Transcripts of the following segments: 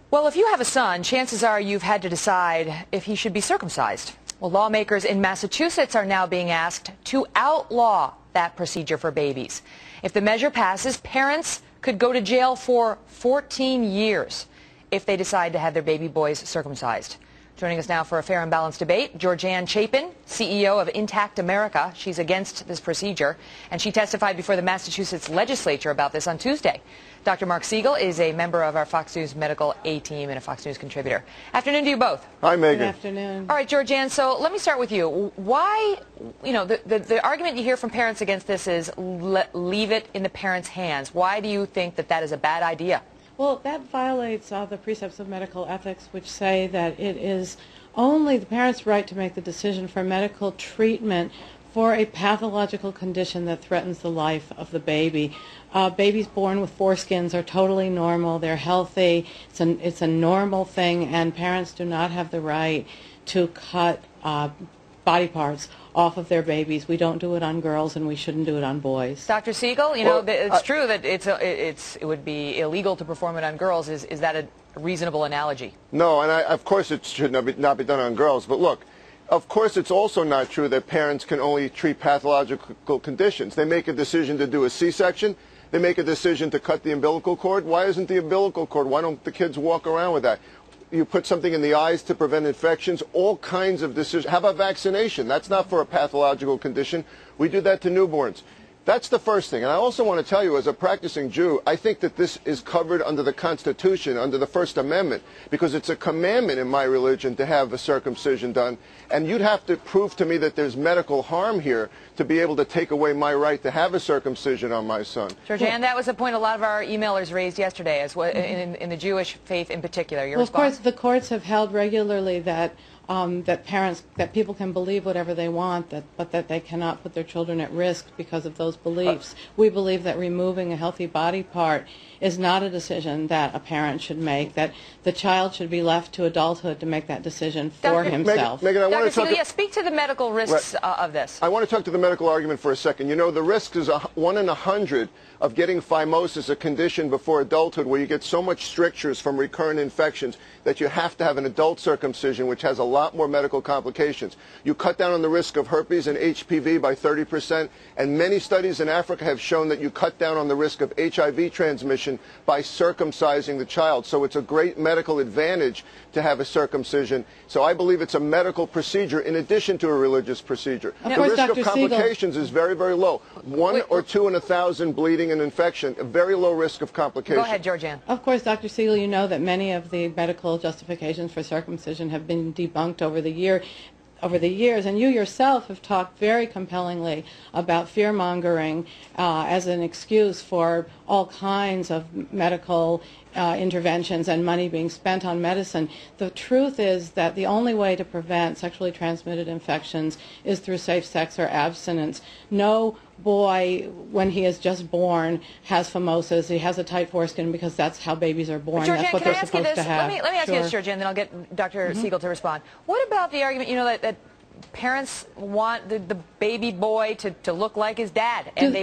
Well, if you have a son, chances are you've had to decide if he should be circumcised. Well, lawmakers in Massachusetts are now being asked to outlaw that procedure for babies. If the measure passes, parents could go to jail for 14 years if they decide to have their baby boys circumcised. Joining us now for a fair and balanced debate, Georgianne Chapin, CEO of Intact America. She's against this procedure, and she testified before the Massachusetts legislature about this on Tuesday. Dr. Mark Siegel is a member of our Fox News Medical A-team and a Fox News contributor. Afternoon to you both. Hi, Megan. Good afternoon. All right, Georgianne, so let me start with you. Why, the argument you hear from parents against this is leave it in the parents' hands. Why do you think that that is a bad idea? Well, that violates the precepts of medical ethics, which say that it is only the parent's right to make the decision for medical treatment for a pathological condition that threatens the life of the baby. Babies born with foreskins are totally normal. They're healthy. It's a normal thing, and parents do not have the right to cut body parts off of their babies. We don't do it on girls, and we shouldn't do it on boys. Dr. Siegel, it's true that it would be illegal to perform it on girls. Is that a reasonable analogy? No, and of course it should not be done on girls. But look, of course it's also not true that parents can only treat pathological conditions. They make a decision to do a C-section. They make a decision to cut the umbilical cord. Why isn't the umbilical cord? Why don't the kids walk around with that? You put something in the eyes to prevent infections, all kinds of decisions. How about vaccination? That's not for a pathological condition. We do that to newborns. That's the first thing. And I also want to tell you, as a practicing Jew, I think that this is covered under the Constitution, under the First Amendment, because it's a commandment in my religion to have a circumcision done. And you'd have to prove to me that there's medical harm here to be able to take away my right to have a circumcision on my son. Georgianne, that was a point a lot of our emailers raised yesterday, as well, in the Jewish faith in particular. Your response? Of course, the courts have held regularly that that people can believe whatever they want, but that they cannot put their children at risk because of those beliefs. We believe that removing a healthy body part is not a decision that a parent should make, that the child should be left to adulthood to make that decision for himself. Megan, I want Dr. to talk... Siegel, speak to the medical risks of this. I want to talk to the medical argument for a second. You know, the risk is 1 in 100 of getting phimosis, a condition before adulthood where you get so much strictures from recurrent infections that you have to have an adult circumcision, which has a lot more medical complications. You cut down on the risk of herpes and HPV by 30%, and many studies in Africa have shown that you cut down on the risk of HIV transmission by circumcising the child. So it's a great medical advantage to have a circumcision. So I believe it's a medical procedure in addition to a religious procedure. The risk of complications is very, very low. 1 or 2 in 1,000 bleeding and infection, a very low risk of complications. Go ahead, Georgianne. Of course, Dr. Siegel, you know that many of the medical justifications for circumcision have been debunked over the years, and you yourself have talked very compellingly about fear-mongering as an excuse for all kinds of medical interventions and money being spent on medicine. The truth is that the only way to prevent sexually transmitted infections is through safe sex or abstinence. No boy, when he is just born, has phimosis. He has a tight foreskin because that's how babies are born. Georgianne, that's what they're supposed to have. Let me ask you this, Georgianne, then I'll get Dr. Siegel to respond. What about the argument, that parents want the baby boy to look like his dad, and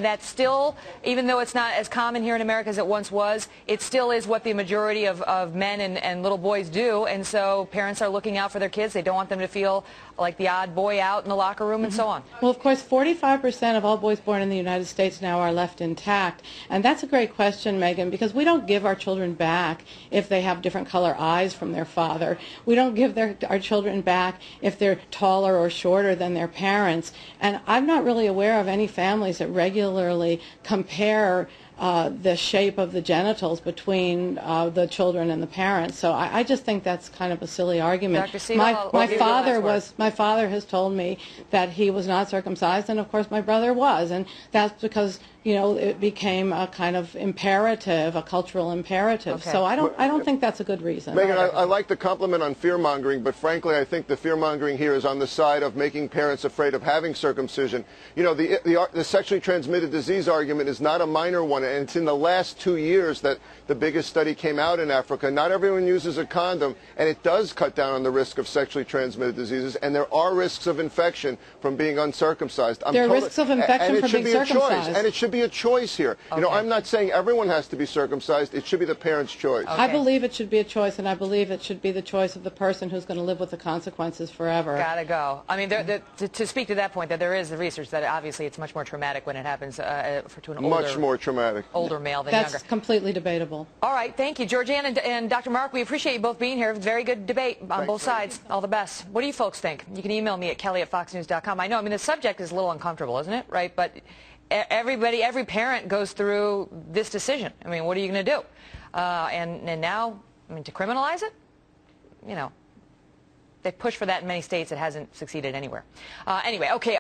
that's still, even though it's not as common here in America as it once was, it still is what the majority of men and little boys do, and so parents are looking out for their kids. They don't want them to feel like the odd boy out in the locker room and so on. Well, of course, 45% of all boys born in the United States now are left intact, and that's a great question, Megan, because we don't give our children back if they have different color eyes from their father. We don't give our children back if they're taller or shorter than their parents, and I'm not really aware of any families that regularly compare the shape of the genitals between the children and the parents. So I just think that's kind of a silly argument. Dr. Siegel, my father has told me that he was not circumcised, and of course my brother was, and that's because it became a kind of imperative, a cultural imperative. Okay. So I don't think that's a good reason. Megan, I like the compliment on fear-mongering, but frankly I think the fear-mongering here is on the side of making parents afraid of having circumcision. The sexually transmitted disease argument is not a minor one, and it's in the last 2 years that the biggest study came out in Africa. Not everyone uses a condom, and it does cut down on the risk of sexually transmitted diseases, and there are risks of infection from being uncircumcised. There are risks of infection from being circumcised. And it should be a choice here. Okay. You know, I'm not saying everyone has to be circumcised. It should be the parent's choice. Okay. I believe it should be a choice, and I believe it should be the choice of the person who's going to live with the consequences forever. Gotta go. I mean, to speak to that point, that there is the research that obviously it's much more traumatic when it happens to an Much more traumatic. older male than That's younger. completely debatable. All right, thank you, Georgianne and Dr. Mark. We appreciate you both being here. Very good debate on both sides. All the best. What do you folks think? You can email me at kelly@foxnews.com. I know, I mean, the subject is a little uncomfortable, isn't it? Right? But every parent goes through this decision. I mean, what are you going to do? And now, I mean, to criminalize it, you know, they push for that in many states. It hasn't succeeded anywhere. Anyway, okay.